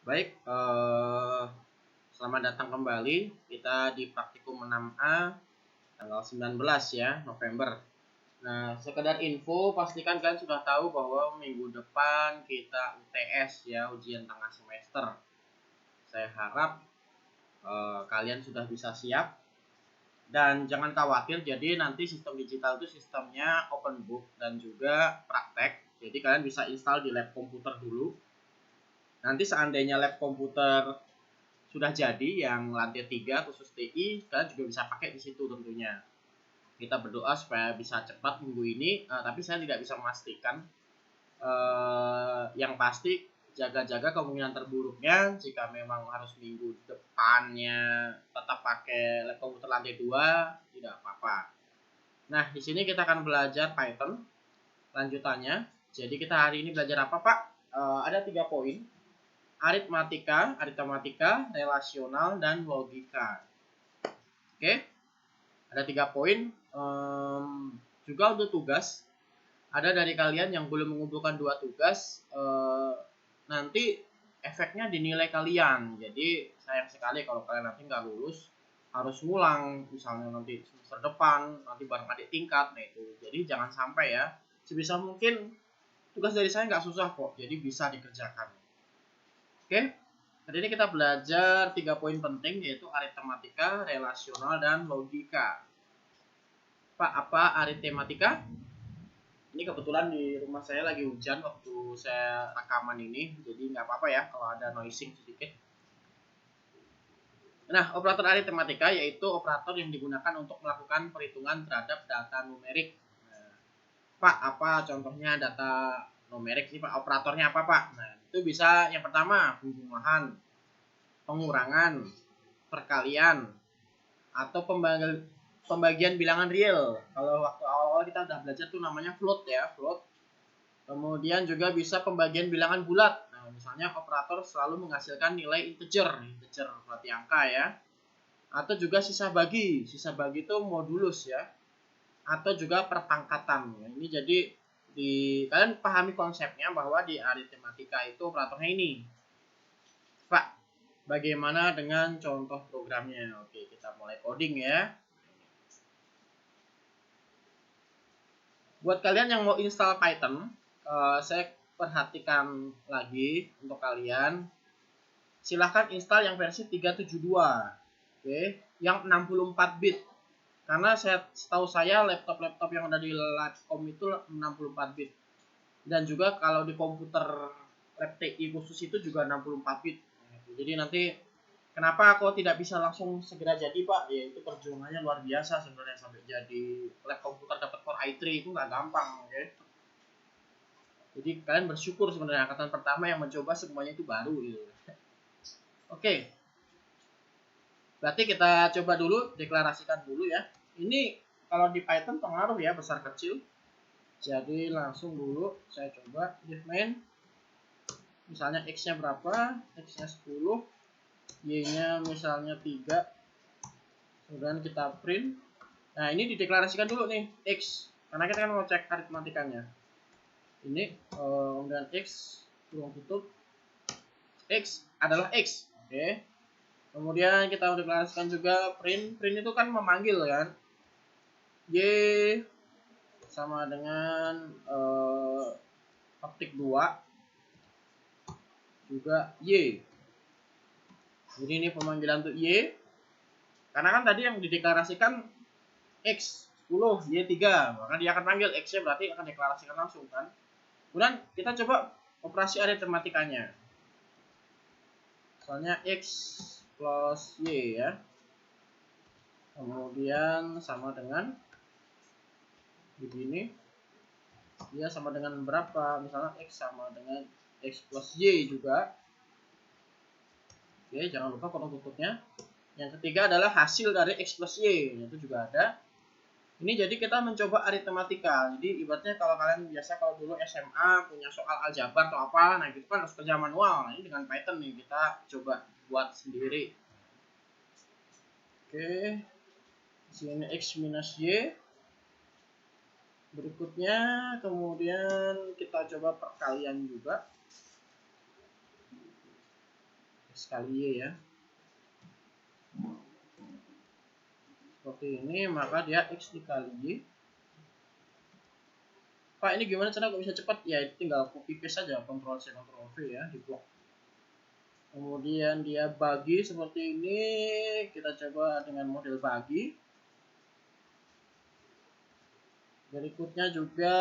Baik, selamat datang kembali. Kita di praktikum 6A tanggal 19 ya, November. Nah, sekedar info, pastikan kalian sudah tahu bahwa minggu depan kita UTS ya, ujian tengah semester. Saya harap kalian sudah bisa siap. Dan jangan khawatir, jadi nanti sistem digital itu sistemnya open book dan juga praktek. Jadi kalian bisa install di lab komputer dulu. Nanti seandainya lab komputer sudah jadi yang lantai 3 khusus TI, kalian juga bisa pakai di situ tentunya. Kita berdoa supaya bisa cepat minggu ini, tapi saya tidak bisa memastikan. Yang pasti jaga-jaga kemungkinan terburuknya jika memang harus minggu depannya tetap pakai lab komputer lantai 2, tidak apa-apa. Nah, di sini kita akan belajar Python lanjutannya. Jadi kita hari ini belajar apa, Pak? Ada 3 poin. Aritmatika, relasional, dan logika. Oke, ada 3 poin. Juga untuk tugas, ada dari kalian yang belum mengumpulkan 2 tugas, nanti efeknya dinilai kalian. Jadi sayang sekali kalau kalian nanti nggak lulus, harus ngulang, misalnya nanti semester depan, nanti bareng adik tingkat. Nah itu, jadi jangan sampai ya. Sebisa mungkin tugas dari saya nggak susah kok, jadi bisa dikerjakan. Oke, hari ini kita belajar 3 poin penting, yaitu aritmatika, relasional, dan logika. Pak, apa aritmatika? Ini kebetulan di rumah saya lagi hujan waktu saya rekaman ini, jadi nggak apa-apa ya kalau ada noising sedikit. Nah, operator aritmatika yaitu operator yang digunakan untuk melakukan perhitungan terhadap data numerik. Nah, Pak, apa contohnya data numerik sih Pak? Operatornya apa Pak? Nah, itu bisa yang pertama penjumlahan, pengurangan, perkalian, atau pembagian bilangan real. Kalau waktu awal-awal kita udah belajar tuh namanya float ya, float. Kemudian juga bisa pembagian bilangan bulat. Nah, misalnya operator selalu menghasilkan nilai integer berarti angka ya. Atau juga sisa bagi itu modulus ya. Atau juga perpangkatan. Nah, ini jadi kalian pahami konsepnya bahwa di aritmatika itu operatornya ini. Pak, bagaimana dengan contoh programnya? Oke, kita mulai coding ya. Buat kalian yang mau install Python, saya perhatikan lagi untuk kalian. Silahkan install yang versi 372. Oke, yang 64 bit. Karena setahu saya laptop-laptop yang ada di Labcom itu 64 bit. Dan juga kalau di komputer lab TI khusus itu juga 64 bit. Jadi nanti kenapa kok tidak bisa langsung segera jadi Pak? Ya itu perjuangannya luar biasa sebenarnya sampai jadi lab komputer dapat Core i3 itu nggak gampang, oke? Jadi kalian bersyukur sebenarnya angkatan pertama yang mencoba semuanya itu baru gitu. Oke. Berarti kita coba dulu, deklarasikan dulu ya. Ini kalau di Python pengaruh ya besar kecil. Jadi langsung dulu saya coba give main. Misalnya x-nya berapa? X-nya 10, y-nya misalnya 3. Kemudian kita print. Nah, ini dideklarasikan dulu nih x. Karena kita kan mau cek aritmatikanya. Ini kemudian x kurung tutup. X adalah x. Oke. Kemudian kita deklarasikan juga print. Print itu kan memanggil kan. Y sama dengan ketik 2 juga Y. Jadi ini pemanggilan untuk Y. Karena kan tadi yang dideklarasikan X 10, Y 3. Maka dia akan panggil X-nya berarti akan deklarasikan langsung kan. Kemudian kita coba operasi aritmatikanya. Misalnya X plus Y ya. Kemudian sama dengan begini. Dia sama dengan berapa? Misalnya X sama dengan X plus Y juga. Oke, jangan lupa kolom tutupnya. Yang ketiga adalah hasil dari X plus Y. Itu juga ada. Ini jadi kita mencoba aritmatika. Jadi ibaratnya kalau kalian biasa kalau dulu SMA punya soal aljabar atau apa, nah itu kan harus kerja manual. Nah ini dengan Python nih kita coba buat sendiri. Oke. Sini X minus Y. Berikutnya kemudian kita coba perkalian juga. X kali Y ya. Seperti ini, maka dia X dikali Y. Pak, ini gimana cara kok bisa cepat? Ya, tinggal copy paste saja, Ctrl C, Ctrl V ya, di blok. Kemudian dia bagi seperti ini, kita coba dengan model bagi. Berikutnya juga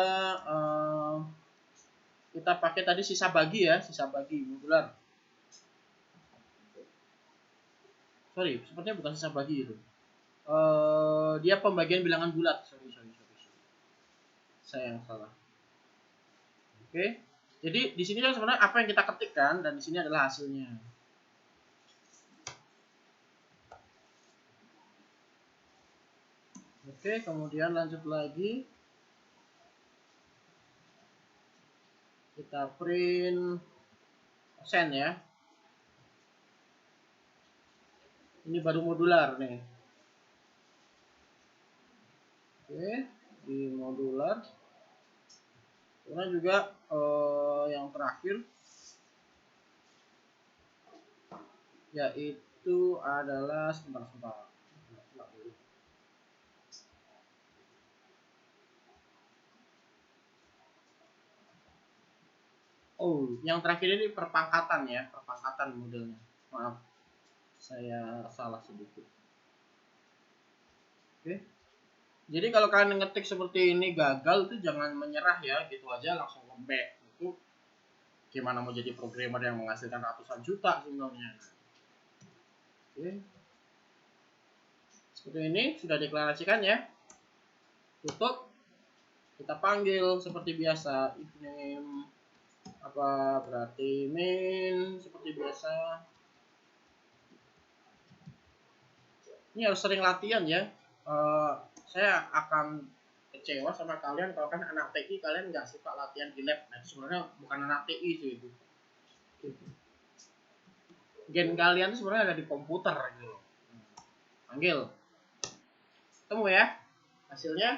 kita pakai tadi sisa bagi ya, sisa bagi modular. Sorry, sepertinya bukan sisa bagi itu. Dia pembagian bilangan bulat. Sorry. Saya yang salah. Oke. Jadi di sini sebenarnya apa yang kita ketikkan dan di sini adalah hasilnya. Oke, kemudian lanjut lagi. Kita print persen ya. Ini baru modular nih. Oke, di modular. Kemudian juga yang terakhir yaitu adalah sebentar. Oh, yang terakhir ini perpangkatan ya, perpangkatan modelnya. Maaf, saya salah sedikit. Oke. Jadi kalau kalian ngetik seperti ini gagal itu jangan menyerah ya, gitu aja langsung lembek. Itu gimana mau jadi programmer yang menghasilkan ratusan juta sebenarnya. Oke. Seperti ini sudah deklarasikan ya. Tutup. Kita panggil seperti biasa if name apa berarti main seperti biasa. Ini harus sering latihan ya. Saya akan kecewa sama kalian kalau kan anak TI kalian nggak suka latihan di lab. Nah, sebenarnya bukan anak TI sih itu. Gen kalian itu sebenarnya ada di komputer gitu. Panggil. Ketemu ya. Hasilnya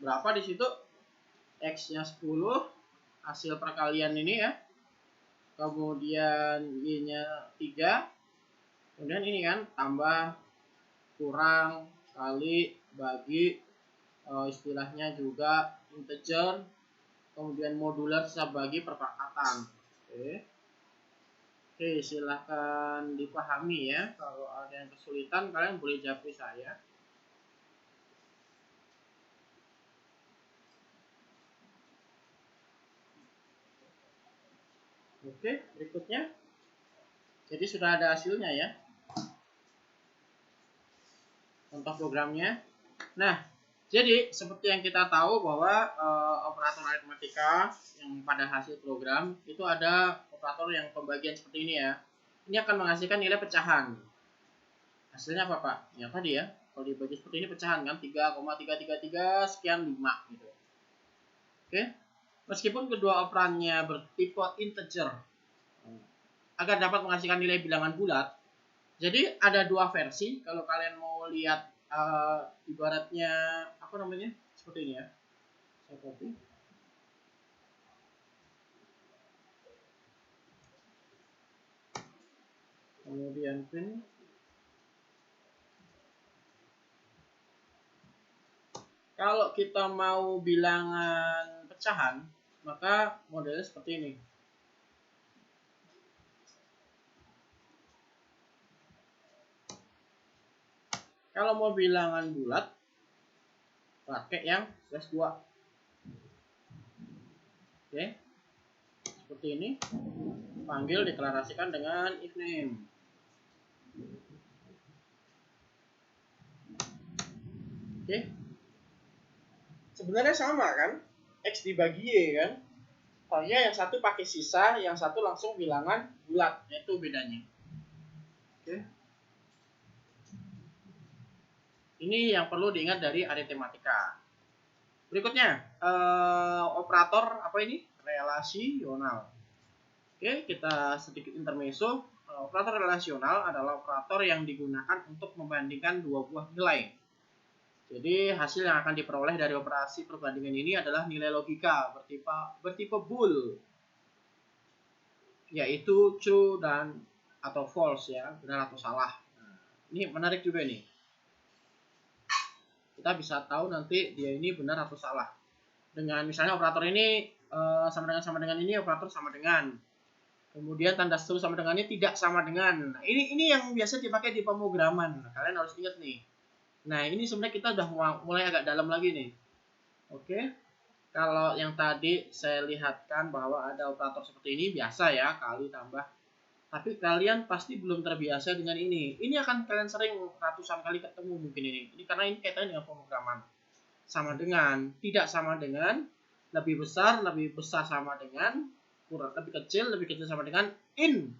berapa di situ? X-nya 10, hasil perkalian ini ya. Kemudian Y-nya 3. Kemudian ini kan tambah kurang kali bagi istilahnya juga integer, kemudian modular sisa bagi perpangkatan. Oke, silahkan dipahami ya. Kalau ada yang kesulitan kalian boleh japri saya. Oke, berikutnya. Jadi sudah ada hasilnya ya. Contoh programnya. Nah, jadi seperti yang kita tahu bahwa operator aritmatika yang pada hasil program itu ada operator yang pembagian seperti ini ya. Ini akan menghasilkan nilai pecahan. Hasilnya apa Pak? Ya tadi ya, kalau dibagi seperti ini pecahan kan 3,333 sekian 5 gitu. Oke. Meskipun kedua operannya bertipe integer agar dapat menghasilkan nilai bilangan bulat. Jadi ada dua versi kalau kalian mau lihat ibaratnya apa namanya seperti ini ya. Saya copy. Kemudian print. Kalau kita mau bilangan pecahan, maka modelnya seperti ini. Kalau mau bilangan bulat, pakai yang /2. Oke. Seperti ini. Panggil deklarasikan dengan if name. Oke. Sebenarnya sama kan? X dibagi Y kan? Hanya yang satu pakai sisa, yang satu langsung bilangan bulat. Itu bedanya. Oke. Ini yang perlu diingat dari aritmatika. Berikutnya, operator apa ini? Relasional. Oke, kita sedikit intermezzo. Operator relasional adalah operator yang digunakan untuk membandingkan dua buah nilai. Jadi hasil yang akan diperoleh dari operasi perbandingan ini adalah nilai logika bertipe bool, yaitu true dan atau false ya, benar atau salah. Nah, ini menarik juga nih. Kita bisa tahu nanti dia ini benar atau salah. Dengan misalnya operator ini sama dengan ini, operator sama dengan. Kemudian tanda seru sama dengan ini tidak sama dengan. Nah, ini yang biasa dipakai di pemrograman. Nah, kalian harus ingat nih. Nah, ini sebenarnya kita udah mulai agak dalam lagi nih. Oke. Kalau yang tadi saya lihatkan bahwa ada operator seperti ini biasa ya, kali tambah. Tapi kalian pasti belum terbiasa dengan ini. Ini akan kalian sering ratusan kali ketemu mungkin ini. Ini karena ini kaitannya dengan pemrograman. Sama dengan, tidak sama dengan, lebih besar sama dengan, kurang lebih kecil sama dengan, in.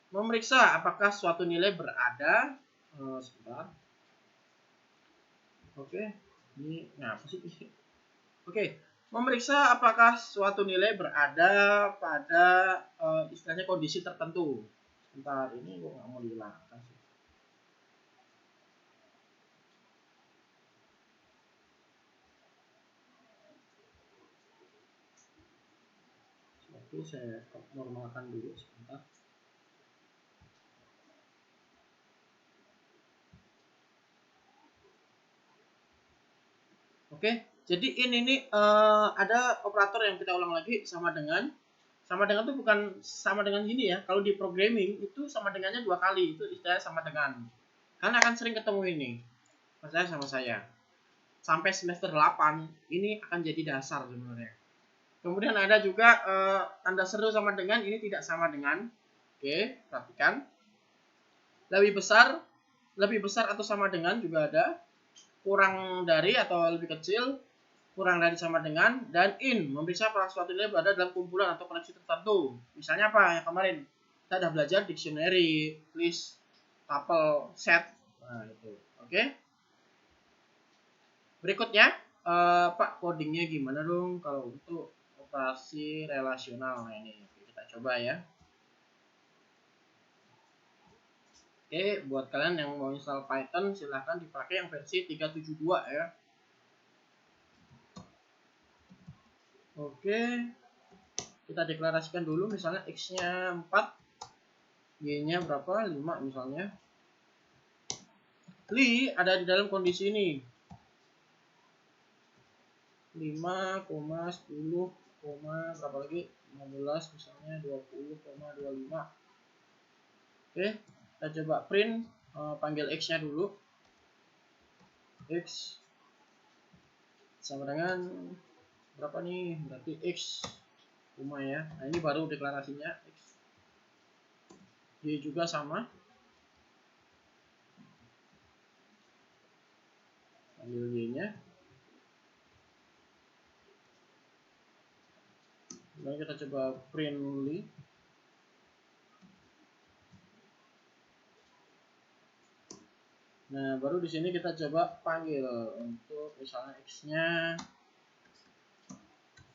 Memeriksa apakah suatu nilai berada, sebentar. Oke, ini apa sih? Oke, memeriksa apakah suatu nilai berada pada istilahnya kondisi tertentu. Sebentar, ini gue nggak mau dihilangkan sih. Oke, saya normalkan dulu sebentar. Oke, jadi ini ada operator yang kita ulang lagi sama dengan tuh bukan sama dengan gini ya. Kalau di programming itu sama dengannya 2 kali, itu istilahnya sama dengan. Kalian akan sering ketemu ini. Percaya sama saya. Sampai semester 8 ini akan jadi dasar sebenarnya. Kemudian ada juga tanda seru sama dengan, ini tidak sama dengan. Oke, perhatikan. Lebih besar atau sama dengan juga ada. Kurang dari atau lebih kecil, kurang dari sama dengan, dan in, memeriksa apakah suatu nilai berada dalam kumpulan atau koneksi tertentu. Misalnya apa yang kemarin kita sudah belajar dictionary, list, tuple, set. Nah, itu. Oke. Berikutnya, Pak, codingnya gimana dong kalau untuk operasi relasional? Nah, ini kita coba ya. Oke, buat kalian yang mau install Python silahkan dipakai yang versi 372 ya. Oke, kita deklarasikan dulu misalnya X-nya 4, Y-nya berapa? 5 misalnya. Li ada di dalam kondisi ini. 5, 10, berapa lagi? 15 misalnya, 20,25. Oke, kita coba print, panggil X-nya dulu. X sama dengan berapa nih? Berarti X ya. Nah, ini baru deklarasinya X. Y juga sama. Ambil Y-nya. Kemudian kita coba print Li. Nah, baru di sini kita coba panggil untuk misalnya X-nya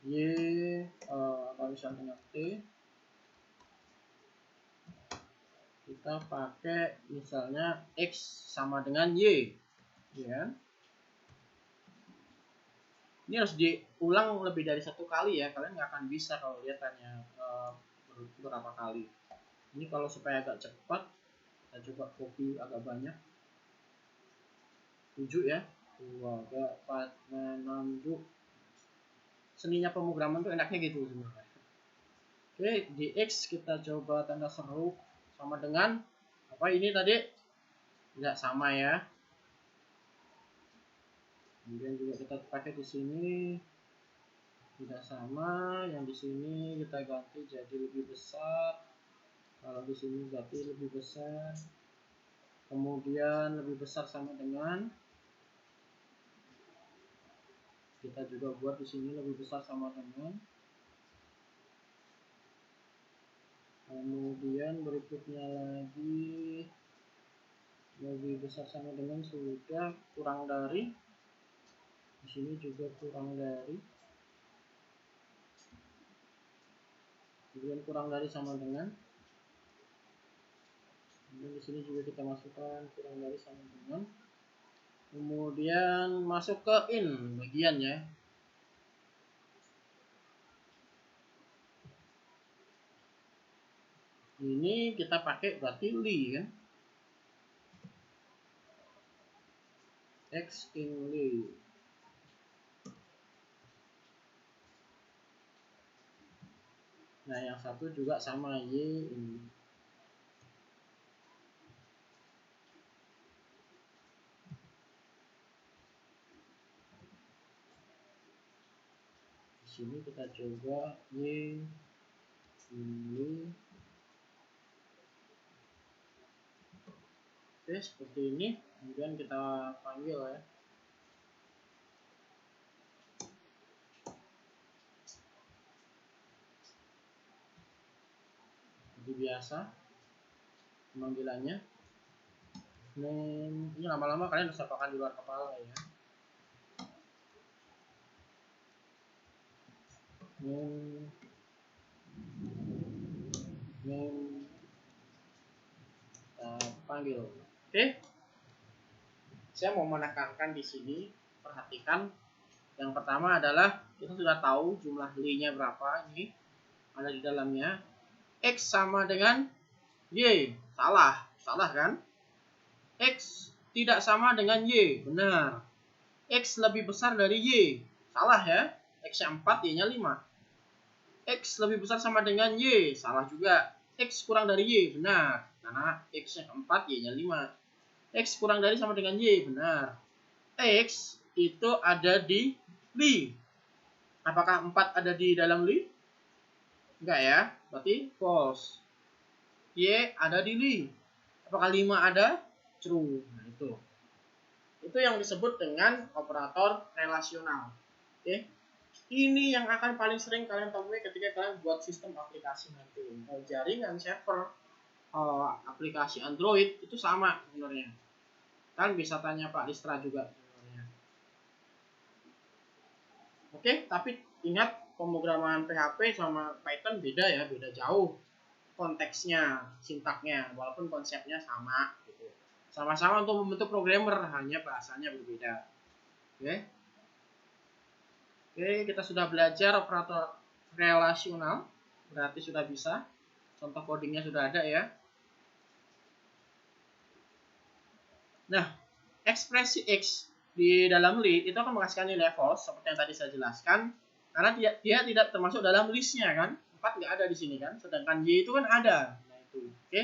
Y, kalau misalnya dengan T, kita pakai misalnya X sama dengan Y, ya. Ini harus diulang lebih dari 1 kali ya, kalian nggak akan bisa kalau lihat hanya berapa kali. Ini kalau supaya agak cepat, kita coba copy agak banyak. 7 ya, 2, 3, 4, 5, 6, 7. Seninya pemrograman tuh enaknya gitu sebenarnya. Oke, di X kita coba tanda seru sama dengan apa ini tadi? Tidak sama ya. Kemudian juga kita pakai di sini tidak sama, yang di sini kita ganti jadi lebih besar. Kalau di sini berarti lebih besar. Kemudian lebih besar sama dengan, kita juga buat di sini lebih besar sama dengan. Kemudian berikutnya lagi lebih besar sama dengan, sudah kurang dari. Di sini juga kurang dari. Kemudian kurang dari sama dengan. Kemudian di sini juga kita masukkan kurang dari sama dengan. Kemudian masuk ke in bagiannya. Ini kita pakai berarti li kan. X in li. Nah, yang satu juga sama y ini. Di sini kita coba y ini. Oke, seperti ini. Kemudian kita panggil ya. Seperti biasa pemanggilannya. Ini lama-lama kalian harus apakan di luar kepala ya. Panggil. Oke. Saya mau menekankan di sini, perhatikan. Yang pertama adalah kita sudah tahu jumlah li-nya berapa, ini ada di dalamnya. X sama dengan y. Salah kan? X tidak sama dengan y. Benar. X lebih besar dari y. Salah ya. X-nya 4, y-nya 5. X lebih besar sama dengan y. Salah juga. X kurang dari y. Benar. Karena X-nya 4, y-nya 5. X kurang dari sama dengan y. Benar. X itu ada di li. Apakah 4 ada di dalam li? Enggak ya. Berarti false. Y ada di li. Apakah 5 ada? True. Nah, itu. Itu yang disebut dengan operator relasional. Oke. Ini yang akan paling sering kalian temui ketika kalian buat sistem aplikasi nanti. Jaringan server, aplikasi Android itu sama sebenarnya. Kalian bisa tanya Pak Listra juga sebenarnya. Oke, tapi ingat pemrograman PHP sama Python beda ya, beda jauh konteksnya, sintaknya, walaupun konsepnya sama gitu. Sama-sama untuk membentuk programmer, hanya bahasanya berbeda. Oke. Oke, kita sudah belajar operator relasional, berarti sudah bisa. Contoh codingnya sudah ada ya. Nah, ekspresi X di dalam li itu akan menghasilkan nilai false seperti yang tadi saya jelaskan, karena dia tidak termasuk dalam listnya kan. 4 nggak ada di sini kan, sedangkan Y itu kan ada. Nah itu, oke.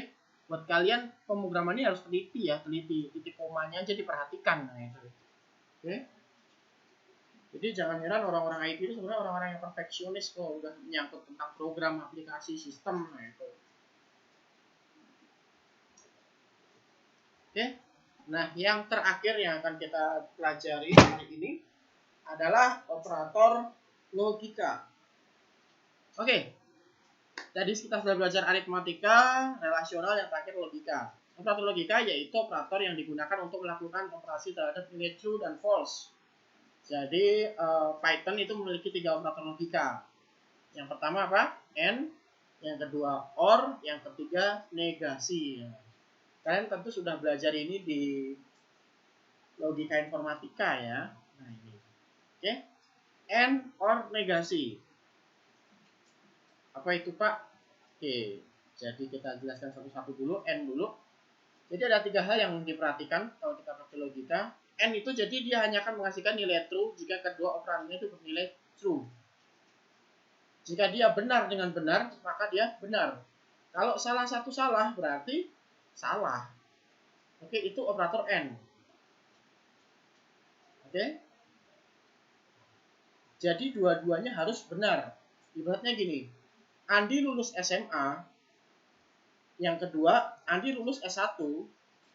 Buat kalian pemrograman ini harus teliti ya, teliti titik komanya aja diperhatikan. Nah itu, oke. Jadi jangan heran orang-orang IT itu sebenarnya orang-orang yang perfeksionis kok, udah menyangkut tentang program, aplikasi, sistem. Nah itu, oke. Nah, yang terakhir yang akan kita pelajari hari ini adalah operator logika. Oke. Tadi kita sudah belajar aritmatika, relasional, yang terakhir logika. Operator logika yaitu operator yang digunakan untuk melakukan operasi terhadap nilai true dan false. Jadi Python itu memiliki 3 operator logika. Yang pertama apa? AND, yang kedua OR, yang ketiga negasi. Kalian tentu sudah belajar ini di logika informatika ya. Nah ini, oke? AND, OR, negasi. Apa itu Pak? Oke, jadi kita jelaskan satu-satu dulu. AND dulu. Jadi ada 3 hal yang diperhatikan kalau kita pakai logika. AND itu jadi dia hanya akan menghasilkan nilai true jika kedua operannya itu bernilai true. Jika dia benar dengan benar, maka dia benar. Kalau salah satu salah, berarti salah. Oke, itu operator AND. Oke. Jadi dua-duanya harus benar. Ibaratnya gini, Andi lulus SMA, yang kedua Andi lulus S1,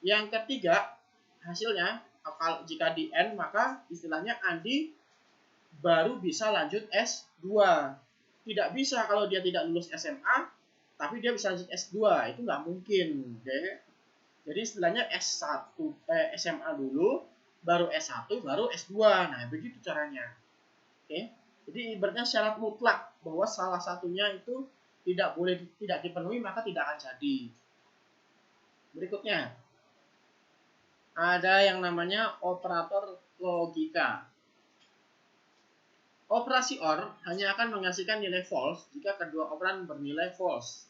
yang ketiga hasilnya kalau jika di N maka istilahnya Andi baru bisa lanjut S2. Tidak bisa kalau dia tidak lulus SMA tapi dia bisa lanjut S2, itu nggak mungkin. Oke. Jadi istilahnya S1 SMA dulu, baru S1, baru S2. Nah, begitu caranya. Oke. Jadi ibaratnya syarat mutlak bahwa salah satunya itu tidak dipenuhi maka tidak akan jadi. Berikutnya ada yang namanya operator logika. Operasi OR hanya akan menghasilkan nilai false jika kedua operan bernilai false.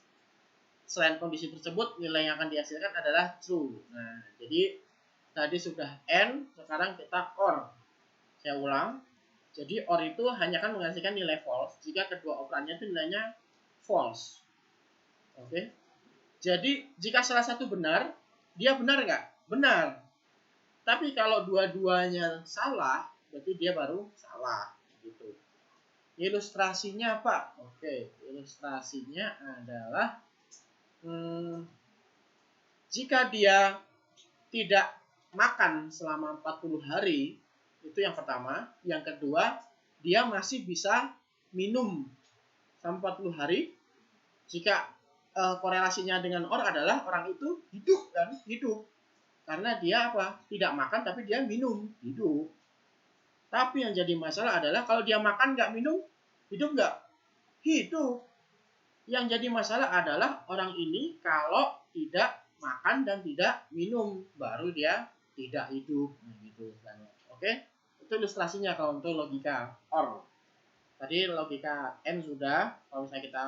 selain kondisi tersebut nilai yang akan dihasilkan adalah true. Nah, jadi tadi sudah AND, sekarang kita OR. Saya ulang. Jadi OR itu hanya akan menghasilkan nilai false jika kedua operannya itu nilainya false. Oke. Jadi jika salah satu benar, dia benar nggak? Benar. Tapi kalau dua-duanya salah, berarti dia baru salah. Gitu. Ilustrasinya apa? Oke, ilustrasinya adalah jika dia tidak makan selama 40 hari, itu yang pertama. Yang kedua, dia masih bisa minum selama 40 hari. Jika korelasinya dengan OR adalah orang itu hidup kan? Hidup. Karena dia apa? Tidak makan tapi dia minum. Hidup. Tapi yang jadi masalah adalah kalau dia makan nggak minum, hidup nggak? Hidup. Yang jadi masalah adalah orang ini kalau tidak makan dan tidak minum, baru dia tidak hidup. Nah, gitu. Oke? Itu ilustrasinya kalau untuk logika OR. Tadi logika N sudah, kalau misalnya kita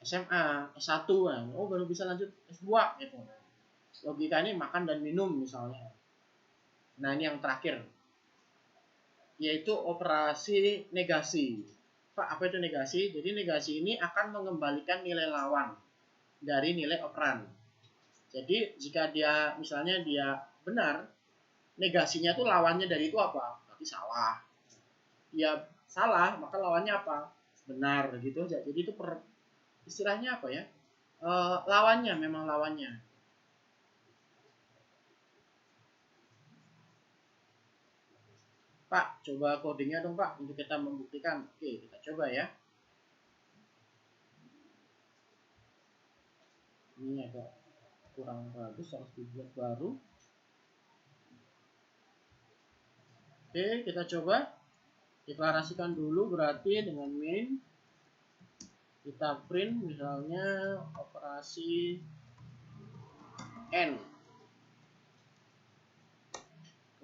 SMA, S1, oh baru bisa lanjut S2 gitu. Logika ini makan dan minum misalnya. Nah, ini yang terakhir. Yaitu operasi negasi. Pak, apa itu negasi? Jadi negasi ini akan mengembalikan nilai lawan dari nilai operan. Jadi jika dia misalnya dia benar, negasinya itu lawannya dari itu apa? Berarti salah. Dia salah, maka lawannya apa? Benar gitu aja. Jadi itu istilahnya apa ya? Lawannya, memang lawannya. Pak, coba codingnya dong Pak untuk kita membuktikan. Oke, kita coba ya. Ini agak kurang bagus, harus dibuat baru. Oke, kita coba deklarasikan dulu, berarti dengan main kita print misalnya operasi N.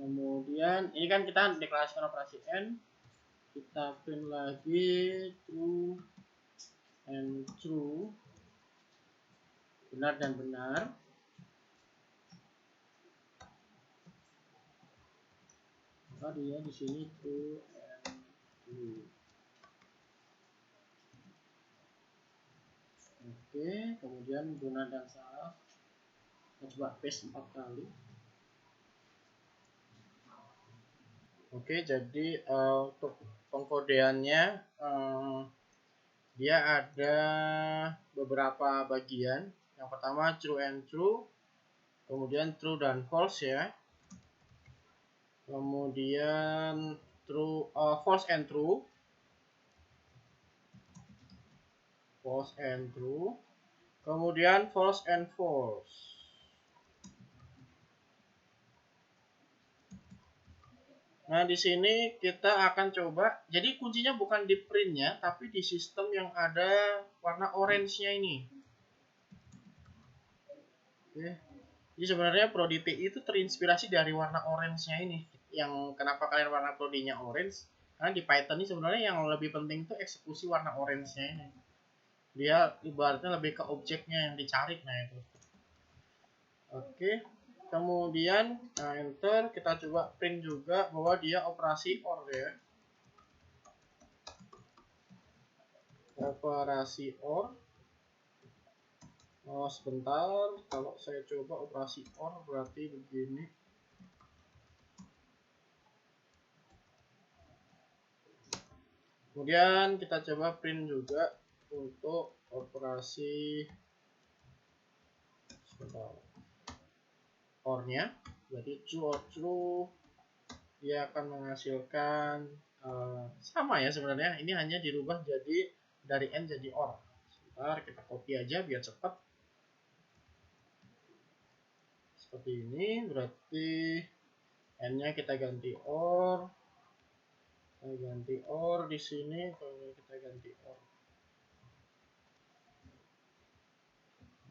Kemudian ini kan kita deklarasikan operasi N, kita print lagi true and true, benar dan benar. Maka dia di sini true and true. Oke, kemudian benar dan salah. Kita coba paste 4 kali. Oke, jadi untuk pengkodeannya dia ada beberapa bagian. Yang pertama true and true, kemudian true dan false ya. Kemudian true, false and true, false and true, kemudian false and false. Nah, di sini kita akan coba. Jadi kuncinya bukan di printnya, tapi di sistem yang ada warna orange-nya ini. Oke. Jadi sebenarnya Prodi PI itu terinspirasi dari warna orange-nya ini. Yang kenapa kalian warna prodinya orange? Karena di Python ini sebenarnya yang lebih penting itu eksekusi warna orange-nya ini. Dia ibaratnya lebih ke objeknya yang dicari. Nah, itu. Oke. Kemudian enter, kita coba print juga bahwa dia operasi OR ya. Operasi OR. Oh, sebentar, kalau saya coba operasi OR berarti begini. Kemudian kita coba print juga untuk operasi sebentar. OR-nya, berarti true or true, dia akan menghasilkan sama ya sebenarnya, ini hanya dirubah jadi dari N jadi OR. Sebentar, kita copy aja biar cepat. Seperti ini, berarti N-nya kita ganti OR, kita ganti OR di sini, kalau kita ganti OR.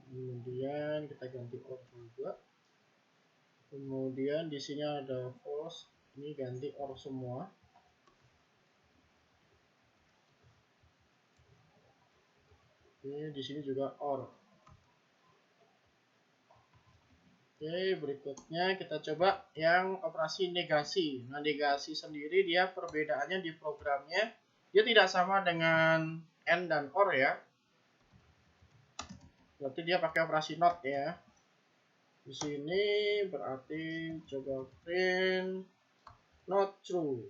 Kemudian kita ganti OR juga. Kemudian di sini ada false, ini ganti OR semua. Ini di sini juga OR. Oke, berikutnya kita coba yang operasi negasi. Nah, negasi sendiri dia perbedaannya di programnya, dia tidak sama dengan AND dan OR ya. Berarti dia pakai operasi NOT ya. Di sini berarti coba print not true.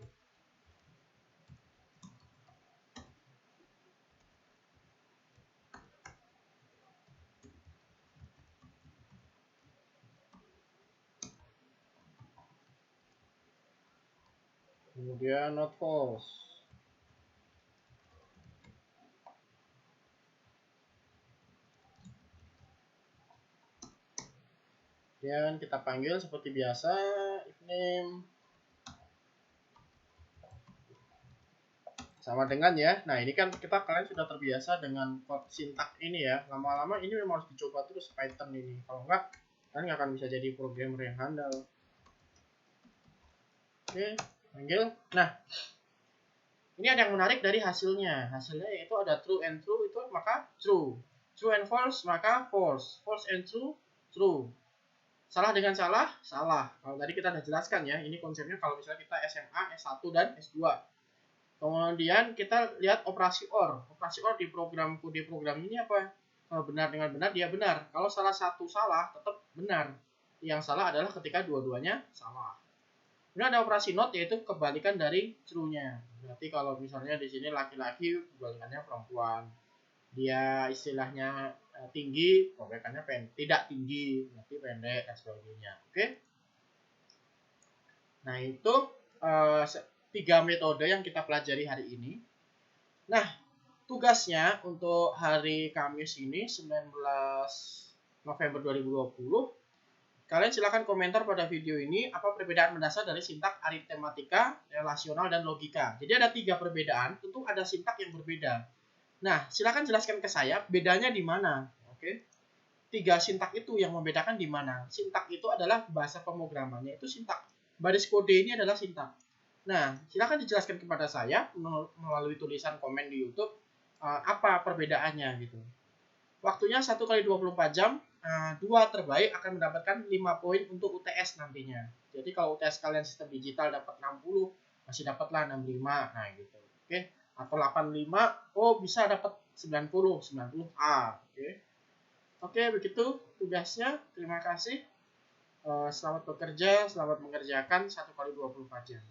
Kemudian not false. Dan kita panggil seperti biasa if name sama dengan ya. Nah, ini kan kalian sudah terbiasa dengan sintak ini ya. Lama-lama ini memang harus dicoba terus Python ini. Kalau enggak, kalian nggak akan bisa jadi programmer yang handal. Oke, panggil. Nah, ini ada yang menarik dari hasilnya. Hasilnya yaitu ada true and true, itu maka true. True and false maka false. False and true, true. Salah dengan salah, salah. Kalau tadi kita sudah jelaskan ya, ini konsepnya kalau misalnya kita SMA, S1 dan S2. Kemudian kita lihat operasi OR. Operasi OR di kode program ini apa? Kalau benar dengan benar, dia benar. Kalau salah satu salah, tetap benar. Yang salah adalah ketika dua-duanya salah. Ini ada operasi not, yaitu kebalikan dari true-nya. Berarti kalau misalnya di sini laki-laki, kebalikannya perempuan. Dia istilahnya tinggi, kebalikannya tidak tinggi, berarti pendek dan sebagainya. Oke? Nah, itu 3 metode yang kita pelajari hari ini. Nah, tugasnya untuk hari Kamis ini 19 November 2020, kalian silahkan komentar pada video ini apa perbedaan mendasar dari sintak aritmatika, relasional, dan logika. Jadi ada 3 perbedaan, tentu ada sintak yang berbeda. Nah, silahkan jelaskan ke saya bedanya di mana. Oke? 3 sintak itu yang membedakan di mana. Sintak itu adalah bahasa pemrogramannya, itu sintak. Baris kode ini adalah sintak. Nah, silahkan dijelaskan kepada saya melalui tulisan komen di YouTube apa perbedaannya gitu. Waktunya 1 kali 24 jam. 2 terbaik akan mendapatkan 5 poin untuk UTS nantinya. Jadi kalau UTS kalian sistem digital dapat 60, masih dapatlah 65. Nah, gitu. Oke. Atau 85, bisa dapat 90 A. Oke, begitu tugasnya. Terima kasih. Selamat bekerja, selamat mengerjakan 1 kali 24 jam.